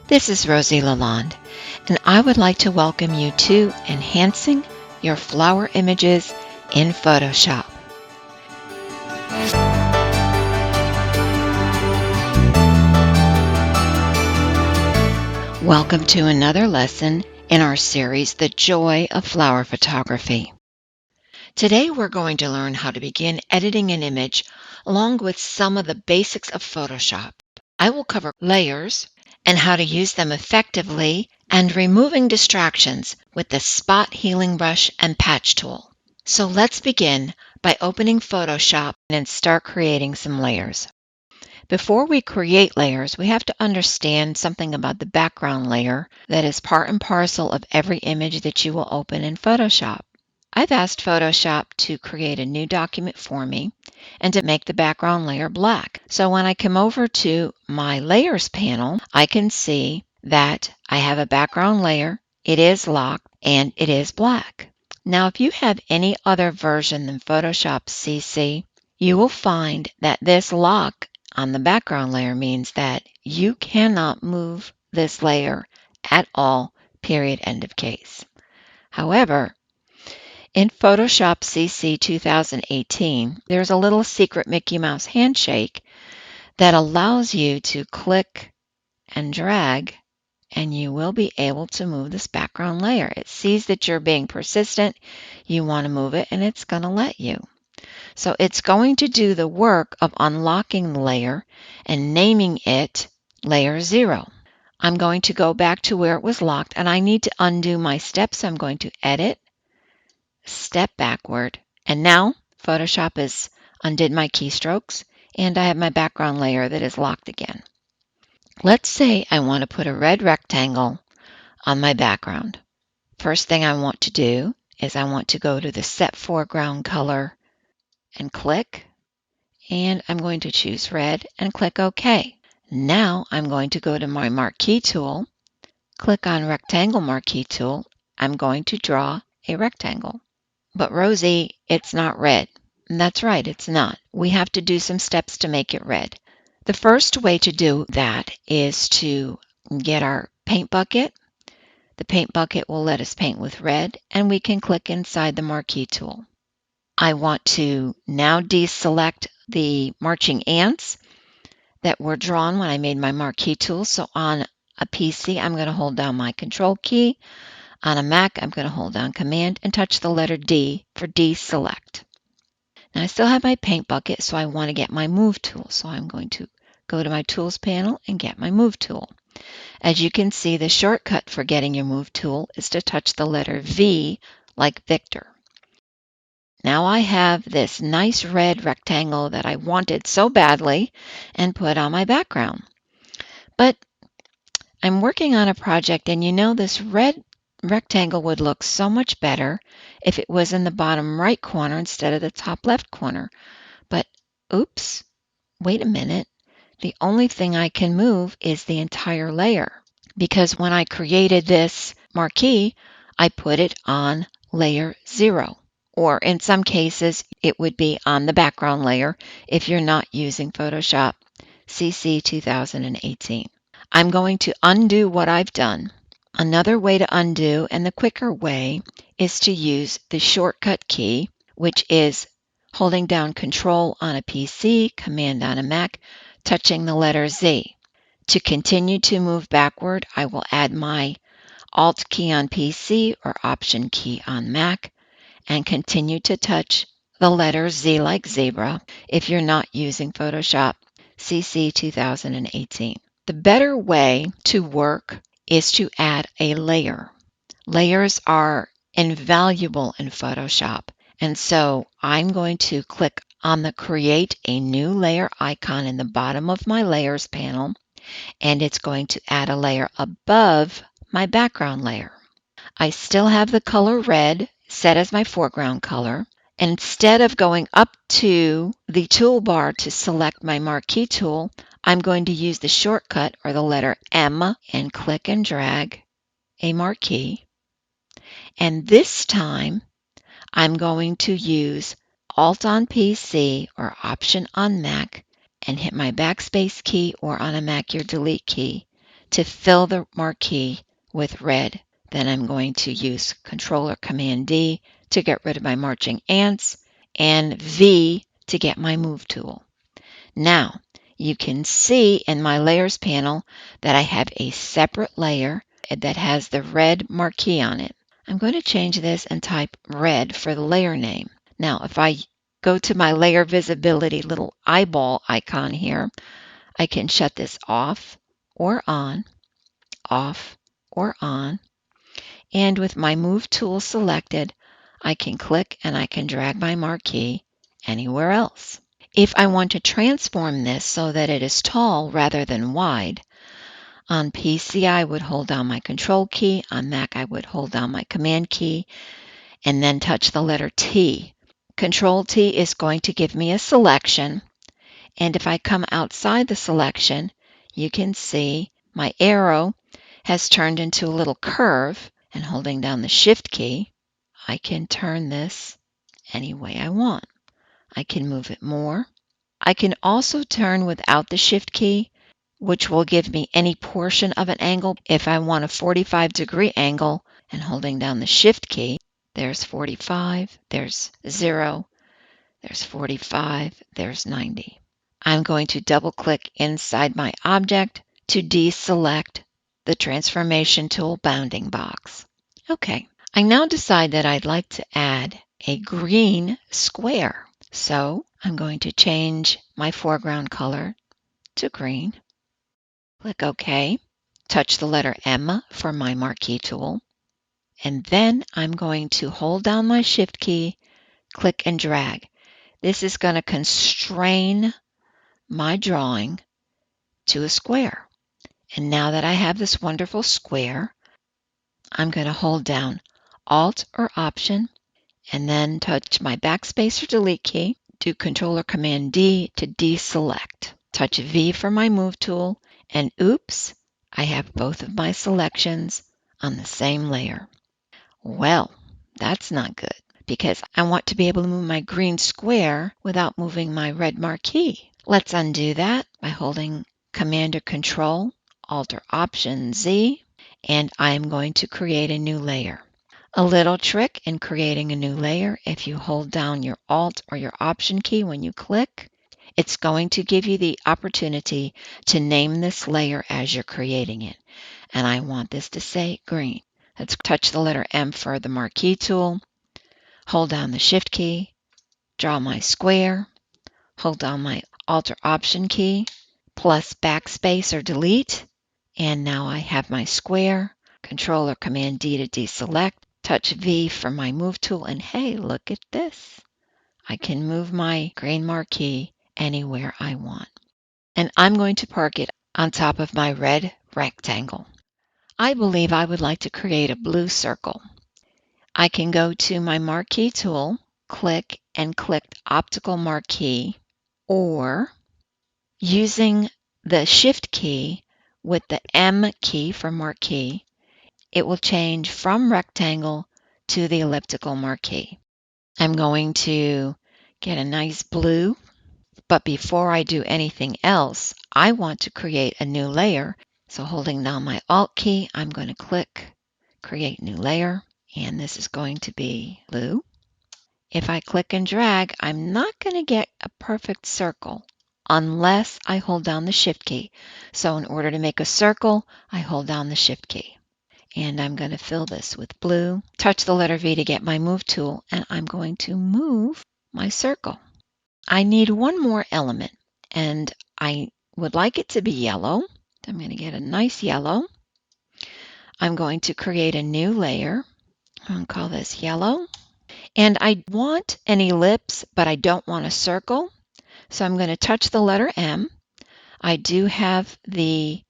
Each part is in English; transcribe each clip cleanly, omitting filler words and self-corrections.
This is Rosie Lalonde, and I would like to welcome you to Enhancing Your Flower Images in Photoshop. Welcome to another lesson in our series, The Joy of Flower Photography. Today we're going to learn how to begin editing an image along with some of the basics of Photoshop. I will cover layers and how to use them effectively and removing distractions with the spot healing brush and patch tool. So let's begin by opening Photoshop and start creating some layers. Before we create layers, we have to understand something about the background layer that is part and parcel of every image that you will open in Photoshop. I've asked Photoshop to create a new document for me and to make the background layer black. So when I come over to my layers panel, I can see that I have a background layer, it is locked, and it is black. Now, if you have any other version than Photoshop CC, you will find that this lock on the background layer means that you cannot move this layer at all, period, end of case. However, in Photoshop CC 2018, there's a little secret Mickey Mouse handshake that allows you to click and drag, and you will be able to move this background layer. It sees that you're being persistent, you want to move it, and it's going to let you. So it's going to do the work of unlocking the layer and naming it Layer 0. I'm going to go back to where it was locked, and I need to undo my steps. So I'm going to Edit, Step Backward, and now Photoshop has undid my keystrokes, and I have my background layer that is locked again. Let's say I want to put a red rectangle on my background. First thing I want to do is I want to go to the Set Foreground Color and click, and I'm going to choose red and click OK. Now I'm going to go to my Marquee tool, click on Rectangle Marquee tool. I'm going to draw a rectangle. But Rosie, it's not red. And that's right, it's not. We have to do some steps to make it red. The first way to do that is to get our paint bucket. The paint bucket will let us paint with red, and we can click inside the Marquee tool. I want to now deselect the marching ants that were drawn when I made my Marquee tool. So on a PC, I'm going to hold down my Control key. On a Mac, I'm going to hold down Command and touch the letter D for deselect. Now I still have my paint bucket, so I want to get my Move tool. So I'm going to go to my Tools panel and get my Move tool. As you can see, the shortcut for getting your Move tool is to touch the letter V like Victor. Now I have this nice red rectangle that I wanted so badly and put on my background. But I'm working on a project, and you know this red rectangle would look so much better if it was in the bottom right corner instead of the top left corner. But oops, wait a minute. The only thing I can move is the entire layer, because when I created this marquee, I put it on layer 0. Or in some cases, it would be on the background layer if you're not using Photoshop CC 2018. I'm going to undo what I've done. Another way to undo, and the quicker way, is to use the shortcut key, which is holding down Control on a PC, Command on a Mac, touching the letter Z. To continue to move backward, I will add my Alt key on PC or Option key on Mac and continue to touch the letter Z like zebra if you're not using Photoshop CC 2018. The better way to work is to add a layer. Layers are invaluable in Photoshop, and so I'm going to click on the Create a New Layer icon in the bottom of my Layers panel, and it's going to add a layer above my background layer. I still have the color red set as my foreground color. Instead of going up to the toolbar to select my Marquee tool, I'm going to use the shortcut or the letter M and click and drag a marquee. And this time, I'm going to use Alt on PC or Option on Mac and hit my backspace key, or on a Mac your delete key, to fill the marquee with red. Then I'm going to use Control or Command D to get rid of my marching ants, and V to get my Move tool. Now, you can see in my Layers panel that I have a separate layer that has the red marquee on it. I'm going to change this and type red for the layer name. Now, if I go to my layer visibility little eyeball icon here, I can shut this off or on, off or on. And with my Move tool selected, I can click and I can drag my marquee anywhere else. If I want to transform this so that it is tall rather than wide, on PC I would hold down my Control key, on Mac I would hold down my Command key, and then touch the letter T. Control T is going to give me a selection, and if I come outside the selection, you can see my arrow has turned into a little curve, and holding down the Shift key, I can turn this any way I want. I can move it more. I can also turn without the Shift key, which will give me any portion of an angle. If I want a 45-degree angle and holding down the Shift key, there's 45, there's 0, there's 45, there's 90. I'm going to double-click inside my object to deselect the Transformation Tool bounding box. Okay, I now decide that I'd like to add a green square. So I'm going to change my foreground color to green. Click OK. Touch the letter M for my marquee tool. And then I'm going to hold down my Shift key, click and drag. This is going to constrain my drawing to a square. And now that I have this wonderful square, I'm going to hold down Alt or Option and then touch my backspace or delete key. Do Control or Command D to deselect. Touch V for my Move tool, and oops, I have both of my selections on the same layer. Well, that's not good because I want to be able to move my green square without moving my red marquee. Let's undo that by holding Command or Control, Alt or Option Z, and I'm going to create a new layer. A little trick in creating a new layer: if you hold down your Alt or your Option key when you click, it's going to give you the opportunity to name this layer as you're creating it. And I want this to say green. Let's touch the letter M for the marquee tool, hold down the Shift key, draw my square, hold down my Alt or Option key, plus backspace or delete, and now I have my square. Control or Command D to deselect. Touch V for my Move tool, and hey, look at this. I can move my green marquee anywhere I want. And I'm going to park it on top of my red rectangle. I believe I would like to create a blue circle. I can go to my marquee tool, click Optical Marquee, or using the Shift key with the M key for marquee, it will change from rectangle to the elliptical marquee. I'm going to get a nice blue, but before I do anything else, I want to create a new layer. So holding down my Alt key, I'm going to click Create New Layer, and this is going to be blue. If I click and drag, I'm not going to get a perfect circle unless I hold down the Shift key. So in order to make a circle, I hold down the Shift key. And I'm going to fill this with blue. Touch the letter V to get my Move tool, and I'm going to move my circle. I need one more element, and I would like it to be yellow. I'm going to get a nice yellow. I'm going to create a new layer. I'm going to call this yellow. And I want an ellipse, but I don't want a circle. So I'm going to touch the letter M. I do have the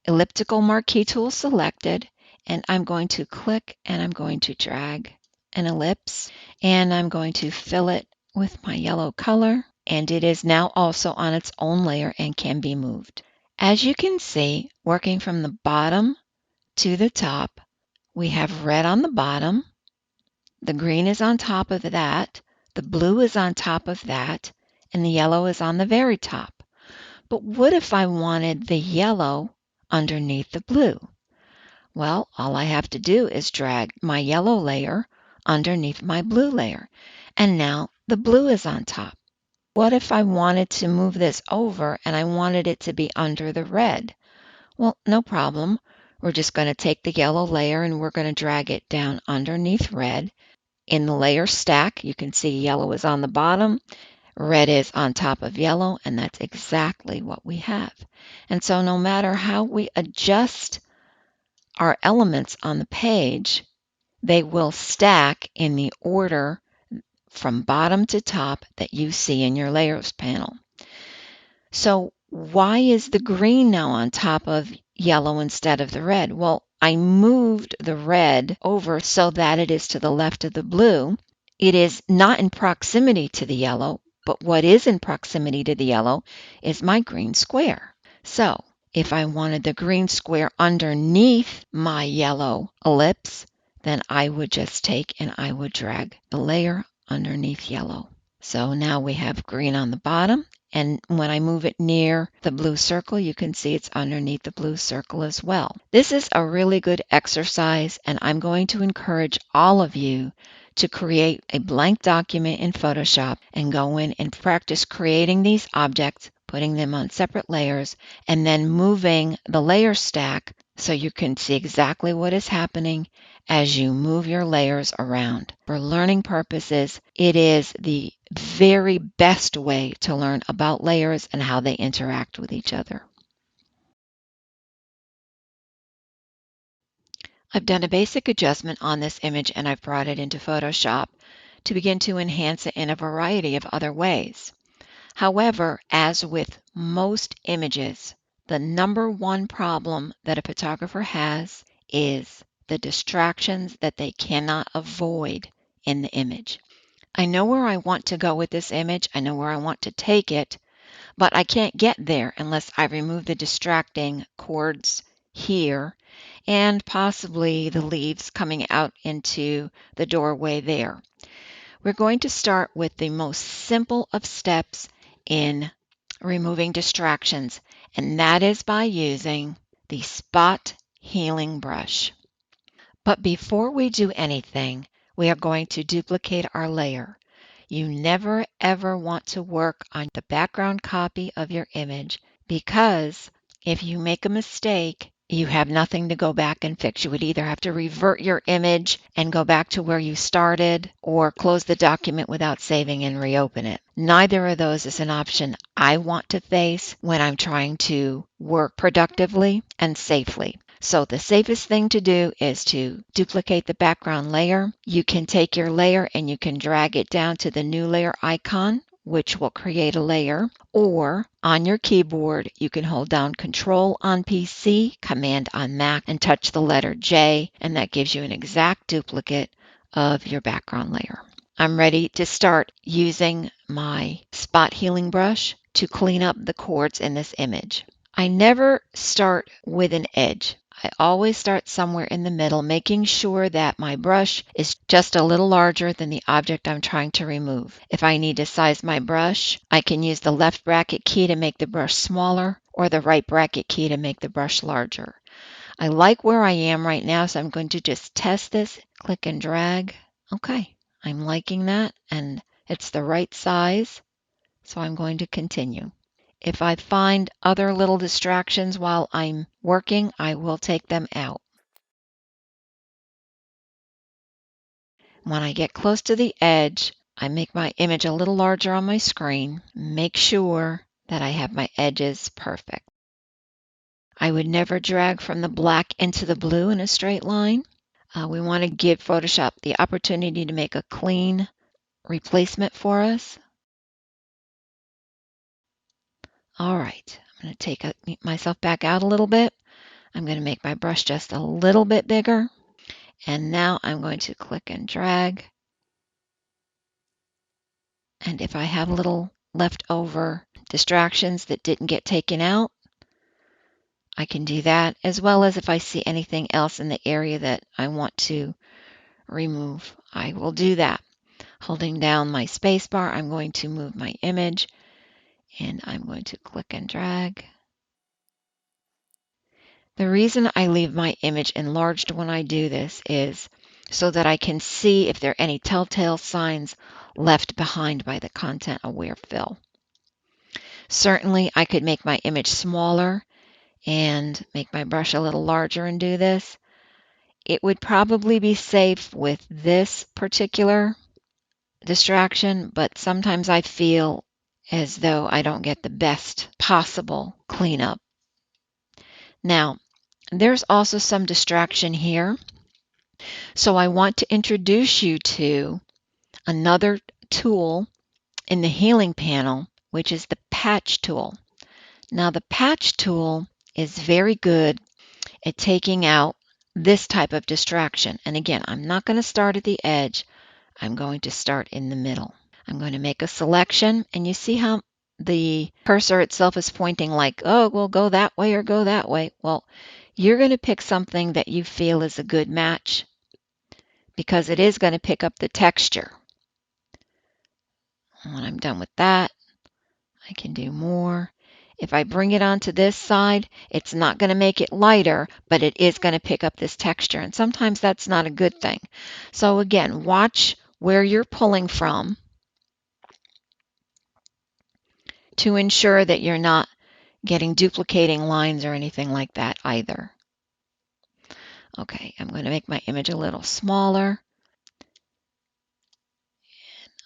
elliptical marquee tool selected, and I'm going to click and I'm going to drag an ellipse, and I'm going to fill it with my yellow color, and it is now also on its own layer and can be moved. As you can see, working from the bottom to the top, we have red on the bottom, the green is on top of that, the blue is on top of that, and the yellow is on the very top. But what if I wanted the yellow underneath the blue. Well, all I have to do is drag my yellow layer underneath my blue layer. And now the blue is on top. What if I wanted to move this over and I wanted it to be under the red? Well, no problem. We're just going to take the yellow layer and we're going to drag it down underneath red. In the layer stack, you can see yellow is on the bottom, red is on top of yellow, and that's exactly what we have. And so no matter how we adjust our elements on the page, they will stack in the order from bottom to top that you see in your layers panel. So why is the green now on top of yellow instead of the red? Well, I moved the red over so that it is to the left of the blue. It is not in proximity to the yellow, but what is in proximity to the yellow is my green square. So if I wanted the green square underneath my yellow ellipse, then I would just take and I would drag the layer underneath yellow. So now we have green on the bottom, and when I move it near the blue circle, you can see it's underneath the blue circle as well. This is a really good exercise, and I'm going to encourage all of you to create a blank document in Photoshop and go in and practice creating these objects, putting them on separate layers, and then moving the layer stack so you can see exactly what is happening as you move your layers around. For learning purposes, it is the very best way to learn about layers and how they interact with each other. I've done a basic adjustment on this image and I've brought it into Photoshop to begin to enhance it in a variety of other ways. However, as with most images, the number one problem that a photographer has is the distractions that they cannot avoid in the image. I know where I want to go with this image, I know where I want to take it, but I can't get there unless I remove the distracting cords here and possibly the leaves coming out into the doorway there. We're going to start with the most simple of steps in removing distractions, and that is by using the spot healing brush. But before we do anything, we are going to duplicate our layer. You never ever want to work on the background copy of your image because if you make a mistake, you have nothing to go back and fix. You would either have to revert your image and go back to where you started or close the document without saving and reopen it. Neither of those is an option I want to face when I'm trying to work productively and safely. So the safest thing to do is to duplicate the background layer. You can take your layer and you can drag it down to the new layer icon, which will create a layer, or on your keyboard, you can hold down Control on PC, Command on Mac, and touch the letter J, and that gives you an exact duplicate of your background layer. I'm ready to start using my spot healing brush to clean up the cords in this image. I never start with an edge. I always start somewhere in the middle, making sure that my brush is just a little larger than the object I'm trying to remove. If I need to size my brush, I can use the left bracket key to make the brush smaller or the right bracket key to make the brush larger. I like where I am right now, so I'm going to just test this, click and drag. Okay, I'm liking that and it's the right size, so I'm going to continue. If I find other little distractions while I'm working, I will take them out. When I get close to the edge, I make my image a little larger on my screen. Make sure that I have my edges perfect. I would never drag from the black into the blue in a straight line. We want to give Photoshop the opportunity to make a clean replacement for us. All right, I'm going to take myself back out a little bit. I'm going to make my brush just a little bit bigger. And now I'm going to click and drag. And if I have little leftover distractions that didn't get taken out, I can do that, as well as if I see anything else in the area that I want to remove, I will do that. Holding down my space bar, I'm going to move my image and I'm going to click and drag. The reason I leave my image enlarged when I do this is so that I can see if there are any telltale signs left behind by the content-aware fill. Certainly, I could make my image smaller and make my brush a little larger and do this. It would probably be safe with this particular distraction, but sometimes I feel as though I don't get the best possible cleanup. Now, there's also some distraction here. So I want to introduce you to another tool in the healing panel, which is the patch tool. Now, the patch tool is very good at taking out this type of distraction. And again, I'm not going to start at the edge. I'm going to start in the middle. I'm going to make a selection, and you see how the cursor itself is pointing like, oh, we'll go that way or go that way. Well, you're going to pick something that you feel is a good match because it is going to pick up the texture. And when I'm done with that, I can do more. If I bring it onto this side, it's not going to make it lighter, but it is going to pick up this texture. And sometimes that's not a good thing. So again, watch where you're pulling from to ensure that you're not getting duplicating lines or anything like that either. Okay, I'm going to make my image a little smaller.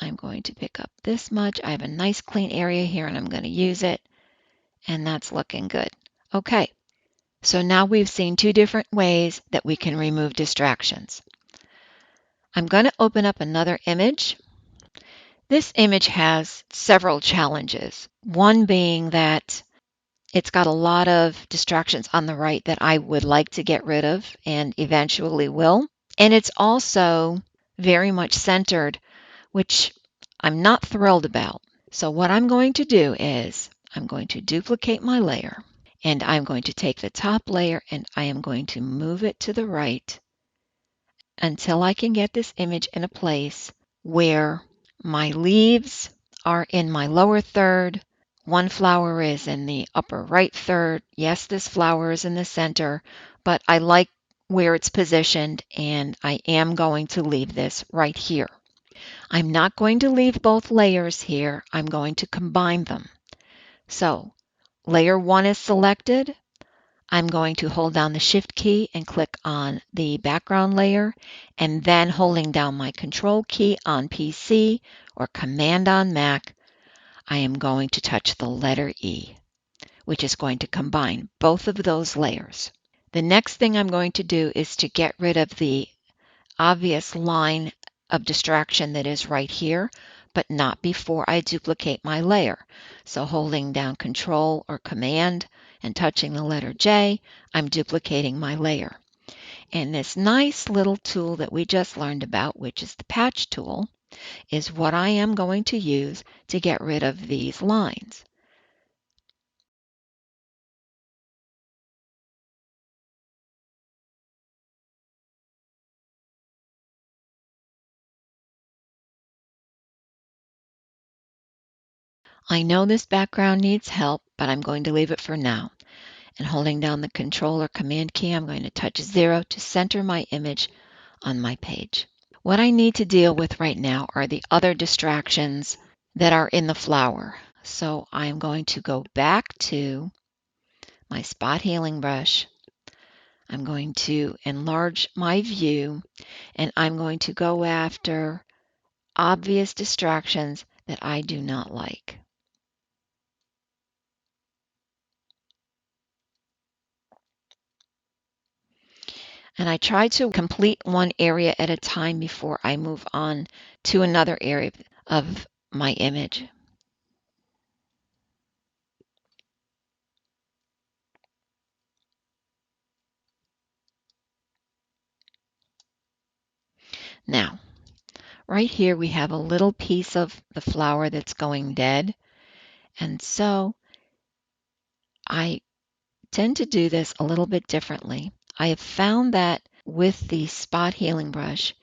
I'm going to pick up this much. I have a nice clean area here and I'm going to use it. And that's looking good. Okay, so now we've seen two different ways that we can remove distractions. I'm going to open up another image. This image has several challenges. One being that it's got a lot of distractions on the right that I would like to get rid of and eventually will. And it's also very much centered, which I'm not thrilled about. So what I'm going to do is I'm going to duplicate my layer and I'm going to take the top layer and I am going to move it to the right until I can get this image in a place where my leaves are in my lower third. One flower is in the upper right third. Yes, this flower is in the center, but I like where it's positioned and I am going to leave this right here. I'm not going to leave both layers here. I'm going to combine them. So layer 1 is selected. I'm going to hold down the Shift key and click on the background layer, and then holding down my Control key on PC or Command on Mac, I am going to touch the letter E, which is going to combine both of those layers. The next thing I'm going to do is to get rid of the obvious line of distraction that is right here, but not before I duplicate my layer. So holding down Control or Command and touching the letter J, I'm duplicating my layer. And this nice little tool that we just learned about, which is the patch tool, is what I am going to use to get rid of these lines. I know this background needs help, but I'm going to leave it for now. And holding down the Control or Command key, I'm going to touch 0 to center my image on my page. What I need to deal with right now are the other distractions that are in the flower. So I'm going to go back to my spot healing brush. I'm going to enlarge my view and I'm going to go after obvious distractions that I do not like. And I try to complete one area at a time before I move on to another area of my image. Now, right here we have a little piece of the flower that's going dead. And so I tend to do this a little bit differently. I have found that with the spot healing brush,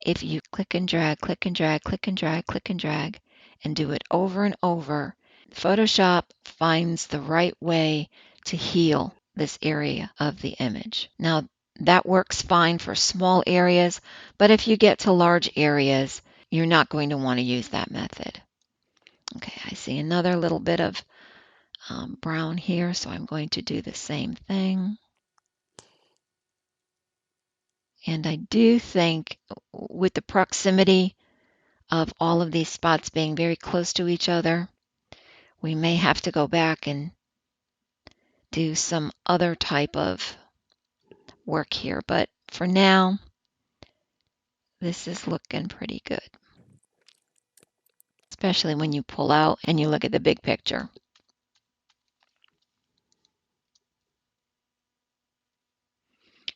if you click and drag, click and drag, click and drag, click and drag, and do it over and over, Photoshop finds the right way to heal this area of the image. Now, that works fine for small areas, but if you get to large areas, you're not going to want to use that method. Okay, I see another little bit of brown here, so I'm going to do the same thing. And I do think with the proximity of all of these spots being very close to each other, we may have to go back and do some other type of work here. But for now, this is looking pretty good, especially when you pull out and you look at the big picture.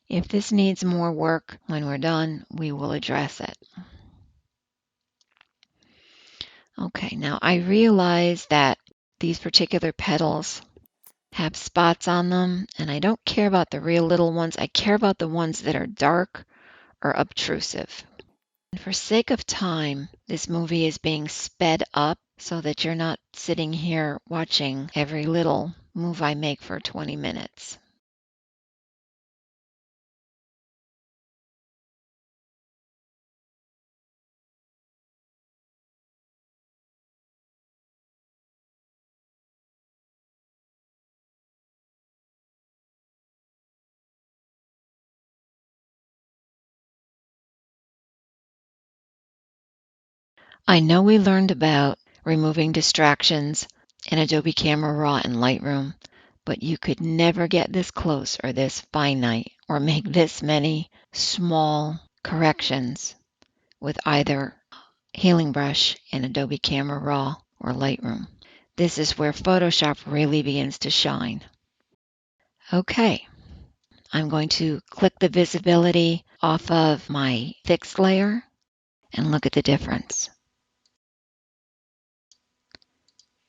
If this needs more work when we're done, we will address it. Okay, now I realize that these particular petals have spots on them, and I don't care about the real little ones. I care about the ones that are dark or obtrusive. And for sake of time, this movie is being sped up so that you're not sitting here watching every little move I make for 20 minutes. I know we learned about removing distractions in Adobe Camera Raw and Lightroom, but you could never get this close or this finite or make this many small corrections with either Healing Brush in Adobe Camera Raw or Lightroom. This is where Photoshop really begins to shine. Okay, I'm going to click the visibility off of my fixed layer and look at the difference.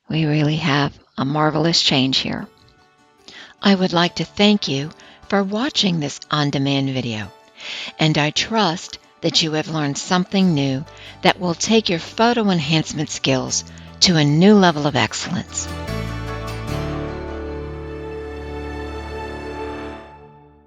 We really have a marvelous change here. I would like to thank you for watching this on-demand video, and I trust that you have learned something new that will take your photo enhancement skills to a new level of excellence.